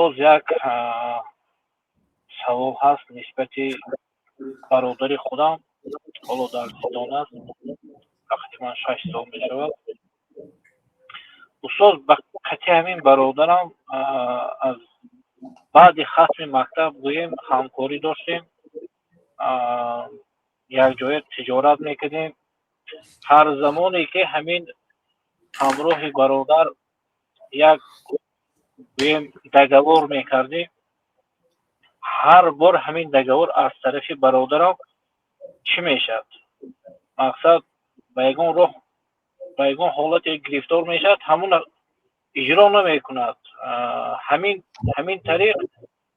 استاد یک سوال هست نسبتی برادر خودم حالا در زندان است تقریبا 6 سال می شود. استاد به قطع همین برادرم از بعد ختم مکتب گوییم همکاری داشتیم، یک جای تجارت میکردیم. هر زمانی که همین همراه برادر یک گوییم دگاور میکردیم، هر بار همین دگاور از طرف برادرم چی میشد؟ مقصد به یگان راه به یگان حالت گرفتار میشد، همون اجرا نمیکند. همین طریق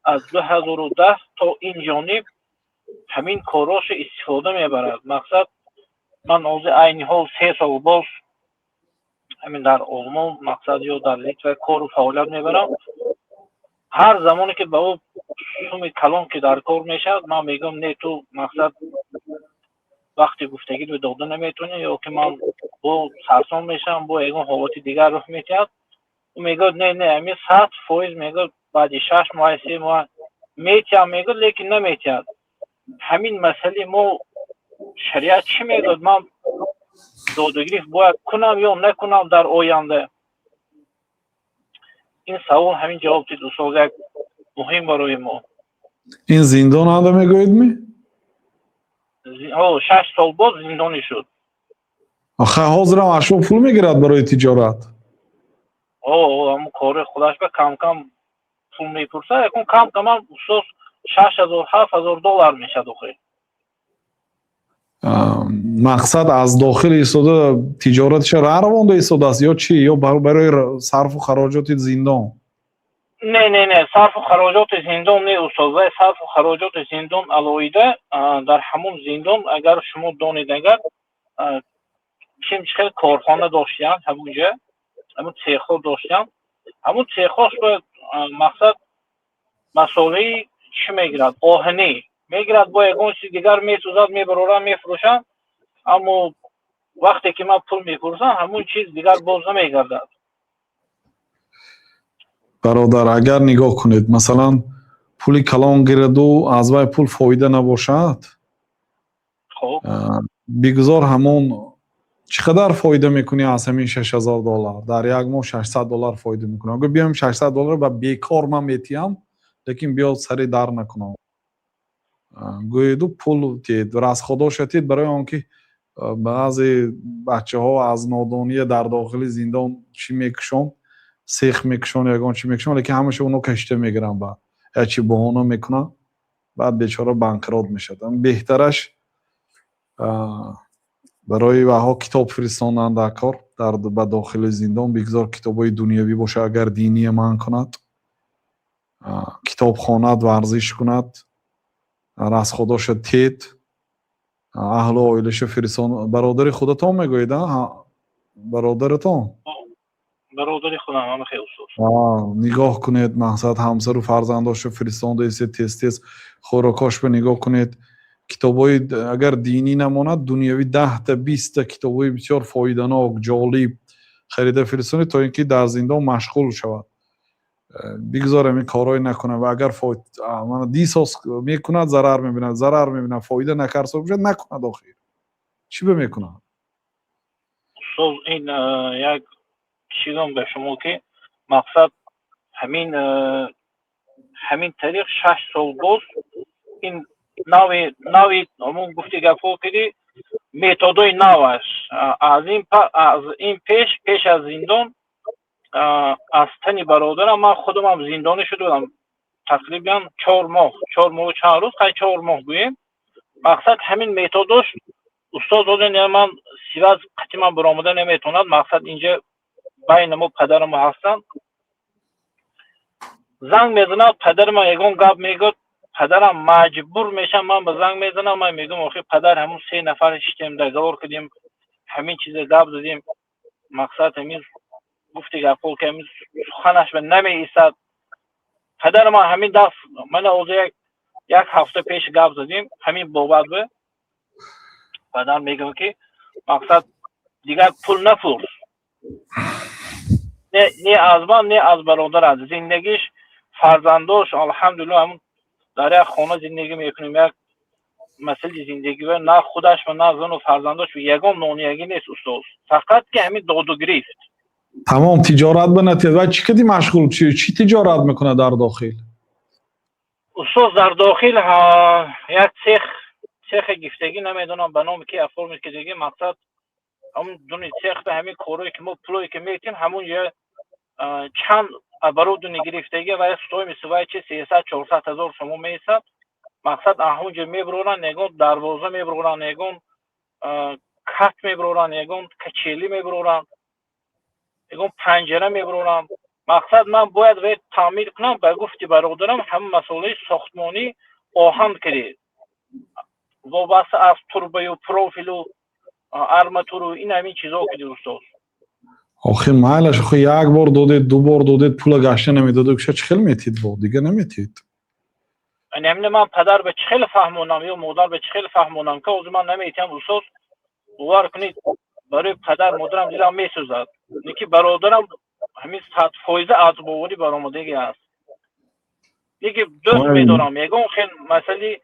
از 2010 تا این جانب همین کاراش استفاده میبرد. مقصد من از این حال 3 سال باز همین در آلمان مقصد یا در لیتوا کار و فعالیت میبرم. هر زمانی که به او سوم کلان که در کار میشد من میگم نه تو مقصد وقتی گفتگی به داده نمیتونی یا که من با سرسان میشم با یگان حالات دیگر رخ میتید. او میگه نه همین 100% میگه بعد 6 ماه 3 ماه میتیم میگه لیکن نمیتید. همین مسئله ما شریعت چی میگه؟ من دادگیری باید کنم یا نکنم در آینده؟ این سوال همین جواب دید استاد یک مهم برای ما. این زندان آده میگوید می؟ 6 سال باز زندانی شد. آخه حاضر هم اشو پول میگیرد برای تجارت؟ همون کار خودش به کم کم پول میپرسه. یکون کم کم هم استاد 6000 7000 دلار میشد. مقصد از داخل ایستاده تجارتش را روانده ایستاده است یا چی؟ یا برای صرف و خراجات زندان؟ نه صرف و خراجات زندان نه استاد. صرف و خراجات زندان علاوه در همون زندان اگر شما دانید اگر چه کارخانه داشتن همونجا همون سیخ‌ها داشتن، همون سیخ‌هاش به مقصد مسئله چی میگیرد؟ آهنی میگیرد با یکون چیز دیگر میسوزد میبرورن میفروشن، اما وقتی که من پول میپرسم همون چیز دیگر باز نمیگردد. برادر اگر نگاه کنید مثلا پولی کلان گیرد و از وای پول فایده نباشد، خب بگذار همون چقدر فایده میکنی از همین 6000 دلار در یک ماه 600 دلار فایده میکنه. اگر بیام 600 دلار با بیکار من میتیم لیکن بیاد سری در نکنم گویدو پول تید و از خدا شدید برای آنکه بعضی بچه ها از نادانی در داخل زندان چی میکشن سیخ میکشن یگان چی میکشن لیکن همشه اونو کشته میگیرن بعد یا چی بهانه میکنن بعد بیچاره بانکرات میشد. بهترش برای وها کتاب فرستاندن در کار در به داخل زندان بگذار کتابای دنیوی باشه. اگر دینی من کند کتاب خواند ورزش کند از خدا شد تید اهل و عائلش فرستان. برادر خودتان میگوید برادرتان؟ برادر خودم هم خیلی استاد. نگاه کنید مقصد همسر و فرزنداشو فرستانده است تست خوراکاش به نگاه کنید. کتابای اگر دینی نماند دنیوی 10 تا 20 تا کتابای بسیار فایده‌ناک جالب خریده فرستانید تا اینکه در زندان مشغول شود. بگذارم این کارهای نکنه و اگر من دیساس میکند ضرر میبیند فایده نکرسه بشه نکند آخر چی به میکنه؟ استاد این یک چیزم به شما که مقصد همین طریق 6 سال باز این نوی همون گفتی گفت کردی متدای نوش از این پیش از زندان از تنی برادرم من خودم هم زندانی شده بودم تقریبا 4 ماه و چند روز 4 ماه گوییم. مقصد همین متداش استاد دادن من سیواز قطعا برآمده نمیتوند. مقصد اینجا بین ما پدر ما هستن زنگ میزنه پدر ما یگان گپ میگه پدرم مجبور میشم من به زنگ میزنم من میگم آخه پدر همون 3 نفر شتیم دگار کردیم همین چیز گپ زدیم مقصد همین گفتی گپو که همین سخنش به نمی ایستد. پدر ما همین دست من از یک هفته پیش گپ زدیم همین بابت به پدر میگم که مقصد دیگر پول نپرس نه از من نه از برادر از زندگیش فرزنداش الحمدلله همون در یک خانه زندگی میکنیم. یک مسئله زندگی و نه خودش و نه زن و فرزنداش و یگام نونیگی نیست استاد، فقط که همین داد و گریفت. تمام تجارت بنتید و چی کدی مشغول چی تجارت میکنه در داخل؟ استاد در داخل یک سیخ گفتگی نمیدونم به نام کی افرمی که دیگه مقصد همون دونی سیخ به همین کارهایی که ما پلوی که میتیم همون یه چند ابرودونی گرفتگی و یک ستوی میسوای چه 300-400 هزار شما میسد. مقصد اونجا میبرورن نگون دروازه میبرورن نگون کت میبرورن نگون کچیلی میبرورن نگون پنجره میبرورن. مقصد من باید وی تعمیر کنم به گفتی برادرم همه مسئله ساختمانی آهن کرد وابسته از توربه و پروفیل و ارماتور و این همین چیزا که دوستان. آخه مالش خو یک بار دادید دو بار دادید پول گشته نمیداد که چه خیلی میتید بود دیگه نمیتید. یعنی من پدر به چه خیلی فهمونم یا مادر به چه خیلی فهمونم که از من نمیتونم استاد باور کنید برای پدر مادرم دلم میسوزد. نکی برادرم همین 100% از باوری برآمدگی است. دیگه دوست میدارم یگان خیلی مسئله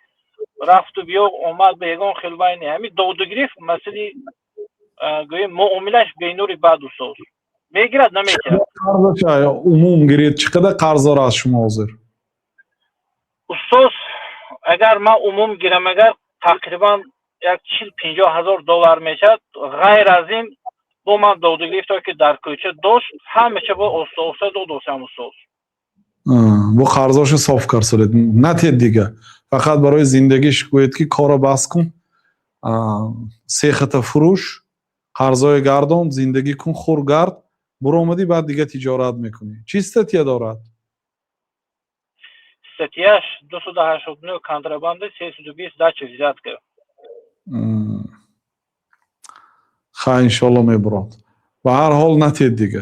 رفت و بیا اومد به یگان خیلی وای نه همین داد و گریف مسئله گوی معاملش بینوری بعد استاد میگیرد نمیتونه. قرض چه عموم گیرید چقدر قرض داره از شما حاضر؟ استاد اگر من عموم گیرم اگر تقریبا یک 40-50 هزار دلار میشد. غیر از این با من داد و گریفت که در کوچه داشت همیشه با استاد دادم استاد. با قرضاشو صاف کرد نتید دیگه فقط برای زندگیش گوید که کارو بس کن سیخت فروش قرضای گردان زندگی کن خورگرد برو اومدی بعد دیگه تجارت میکنی. چی استاتیه دارد؟ استاتیاش 289 کنترابند 320 دچ زیاد کرد. خیلی انشالله میبرد. به هر حال نتید دیگه.